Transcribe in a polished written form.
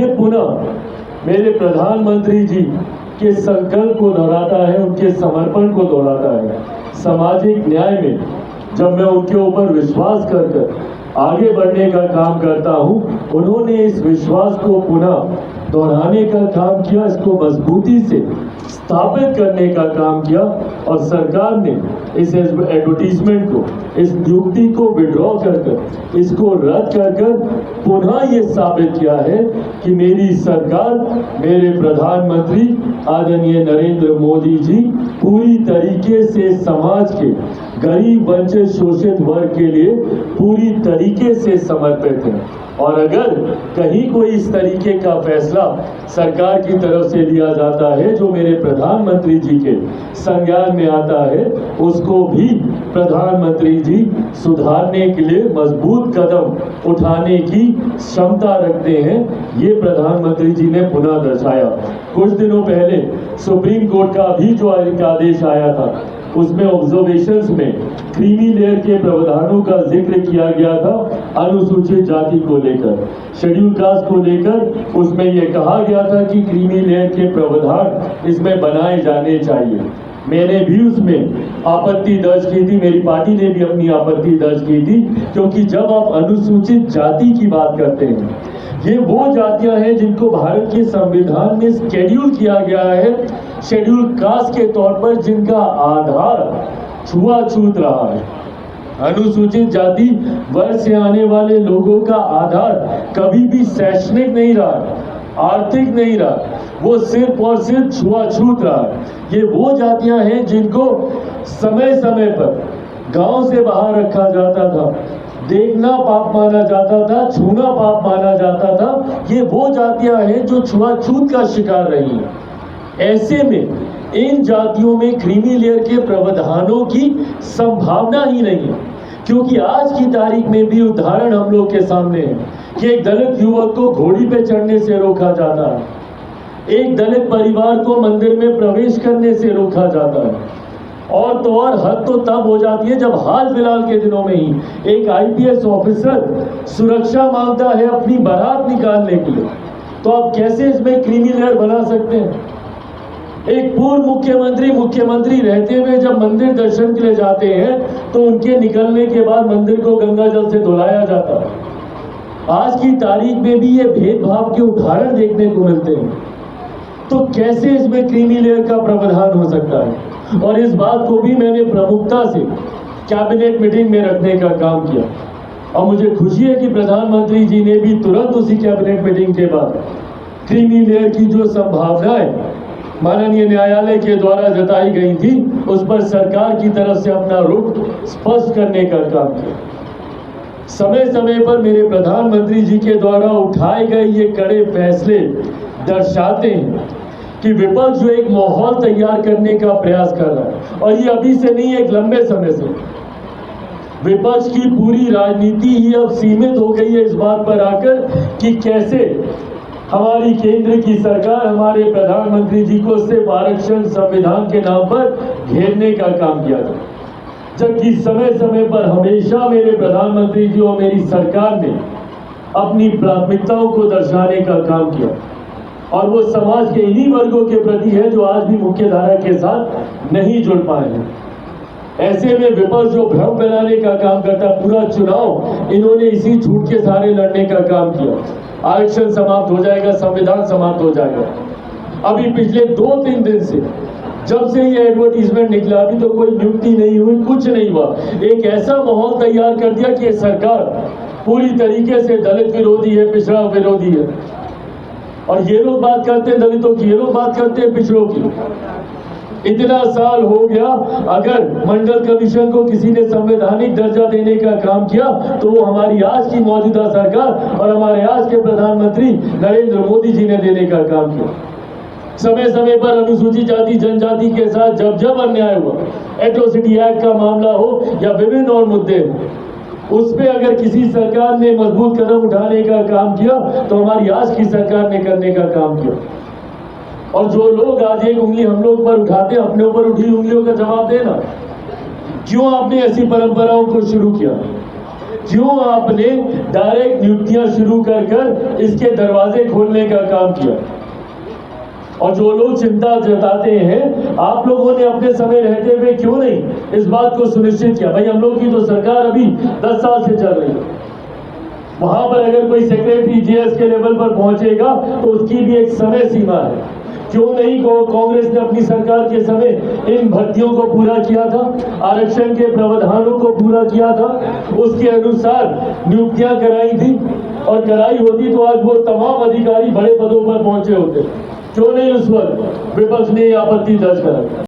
ये पुनः मेरे प्रधानमंत्री जी के संकल्प को दोहराता है, उनके समर्पण को दोहराता है। सामाजिक न्याय में जब मैं उनके ऊपर विश्वास कर आगे बढ़ने का काम करता हूं, उन्होंने इस विश्वास को पुनः दोहराने का काम किया, इसको मजबूती से स्थापित करने का काम किया और सरकार ने इस एडवर्टीजमेंट को, इस नियुक्ति को विड्रॉ कर इसको रद्द कर पुनः ये साबित किया है कि मेरी सरकार, मेरे प्रधानमंत्री आदरणीय नरेंद्र मोदी जी पूरी तरीके से समाज के गरीब, वंचित, शोषित वर्ग के लिए पूरी तरीके से समर्पित है। और अगर कहीं कोई इस तरीके का फैसला सरकार की तरफ से लिया जाता है जो मेरे प्रधानमंत्री जी के संज्ञान में आता है, उसको भी प्रधानमंत्री जी सुधारने के लिए मजबूत कदम उठाने की क्षमता रखते हैं। ये प्रधानमंत्री जी ने पुनः दर्शाया। कुछ दिनों पहले सुप्रीम कोर्ट का भी जो आदेश आया था, उसमें ऑब्जर्वेशंस में क्रीमी लेयर के प्रावधानों का जिक्र किया गया था अनुसूचित जाति को लेकर, शेड्यूल कास्ट को लेकर। उसमें यह कहा गया था कि क्रीमी लेयर के प्रावधान इसमें बनाए जाने चाहिए। मैंने भी उसमें आपत्ति दर्ज की थी, मेरी पार्टी ने भी अपनी आपत्ति दर्ज की थी, क्योंकि जब आप अनुसूचित जाति की बात करते हैं, ये वो जातियां हैं जिनको भारत के संविधान में शेड्यूल किया गया है शेड्यूल कास्ट के तौर पर, जिनका आधार छुआछूत रहा है। अनुसूचित जाति वर्ग से आने वाले लोगों का आधार कभी भी शैक्षणिक नहीं रहा, आर्थिक नहीं रहा, वो सिर्फ और सिर्फ छुआछूत रहा। ये वो जातियां हैं जिनको समय समय पर गांव से बाहर रखा जाता था, देखना पाप माना जाता था, छूना पाप माना जाता था। ये वो जातियां हैं जो छुआछूत का शिकार रही हैं। ऐसे में इन जातियों में क्रीमी लेयर के प्रावधानों की संभावना ही नहीं है, क्योंकि आज की तारीख में भी उदाहरण हम लोग के सामने है कि एक दलित युवक को घोड़ी पे चढ़ने से रोका जाता है, एक दलित परिवार को मंदिर में प्रवेश करने से रोका जाता है। और तो और हद तो तब हो जाती है जब हाल फिलहाल के दिनों में ही एक आईपीएस ऑफिसर सुरक्षा मांगता है अपनी बारात निकालने के लिए। तो आप कैसे इसमें क्रीमी लेयर बना सकते हैं? एक पूर्व मुख्यमंत्री रहते हुए जब मंदिर दर्शन के लिए जाते हैं तो उनके निकलने के बाद मंदिर को गंगा जल से धुलाया जाता है। आज की तारीख में भी ये भेदभाव के उदाहरण देखने को मिलते हैं। तो कैसे इसमें क्रीमी लेयर का प्रावधान हो सकता है? और इस बात को भी मैंने प्रमुखता से कैबिनेट मीटिंग में रखने का काम किया और मुझे खुशी है कि प्रधानमंत्री जी ने भी तुरंत उसी कैबिनेट मीटिंग के बाद क्रीमी लेयर की जो संभावनाएं माननीय न्यायालय के द्वारा जताई गई थी, उस पर सरकार की तरफ से अपना रुख स्पष्ट करने का काम किया। समय समय पर मेरे प्रधानमंत्री जी के द्वारा उठाए गए ये कड़े फैसले दर्शाते हैं कि विपक्ष जो एक माहौल तैयार करने का प्रयास कर रहा है, और ये अभी से नहीं, एक लंबे समय से विपक्ष की पूरी राजनीति ही अब सीमित हो गई है इस बात पर आकर कि कैसे हमारी केंद्र की सरकार हमारे प्रधानमंत्री जी को सिर्फ आरक्षण संविधान के नाम पर घेरने का काम किया था, जबकि समय समय पर हमेशा मेरे प्रधानमंत्री जी और मेरी सरकार ने अपनी प्राथमिकताओं को दर्शाने का काम किया। और वो समाज के इन्हीं वर्गों के प्रति है जो आज भी मुख्य धारा के साथ नहीं जुड़ पाए हैं। ऐसे में विपक्ष जो भ्रम फैलाने का काम करता, पूरा चुनाव इन्होंने इसी झूठ के सहारे लड़ने का काम किया। आरक्षण समाप्त हो जाएगा, संविधान समाप्त हो जाएगा। अभी पिछले 2-3 दिन से जब से ये एडवर्टीजमेंट निकला, अभी तो कोई नियुक्ति नहीं हुई, कुछ नहीं हुआ। एक ऐसा माहौल तैयार कर दिया कि सरकार पूरी तरीके से दलित विरोधी है, पिछड़ा विरोधी है। और ये लोग बात करते हैं दलितों की, ये लोग बात करते हैं पिछड़ों की। इतना साल हो गया, अगर मंडल कमीशन को किसी ने संवैधानिक दर्जा देने का काम किया तो वो हमारी आज की मौजूदा सरकार और हमारे आज के प्रधानमंत्री नरेंद्र मोदी जी ने देने का काम किया। समय समय पर अनुसूचित जाति जनजाति के साथ जब जब अन्याय हुआ, एट्रोसिटी एक्ट का मामला हो या विभिन्न और मुद्दे हो, उस पे अगर किसी सरकार ने मजबूत कदम उठाने का काम किया तो हमारी आज की सरकार ने करने का काम किया। और जो लोग आज एक उंगली हम लोग पर उठाते, अपने ऊपर उठी उंगलियों का जवाब देना। क्यों आपने ऐसी परंपराओं को शुरू किया? क्यों आपने डायरेक्ट नियुक्तियां शुरू कर इसके दरवाजे खोलने का काम किया? और जो लोग चिंता जताते हैं, आप लोगों ने अपने समय रहते हुए क्यों नहीं इस बात को सुनिश्चित किया? भाई हम लोग की तो सरकार अभी 10 साल से चल रही है। वहां पर अगर कोई सेक्रेटरी जीएस के लेवल पर पहुंचेगा तो उसकी भी एक समय सीमा है। क्यों नहीं कांग्रेस ने अपनी सरकार के समय इन भर्तियों को पूरा किया था, आरक्षण के प्रावधानों को पूरा किया था, उसके अनुसार नियुक्तियां कराई थी, और कराई होती तो आज वो तमाम अधिकारी बड़े पदों पर पहुंचे होते। क्यों नहीं उस वक्त विपक्ष ने आपत्ति दर्ज करा?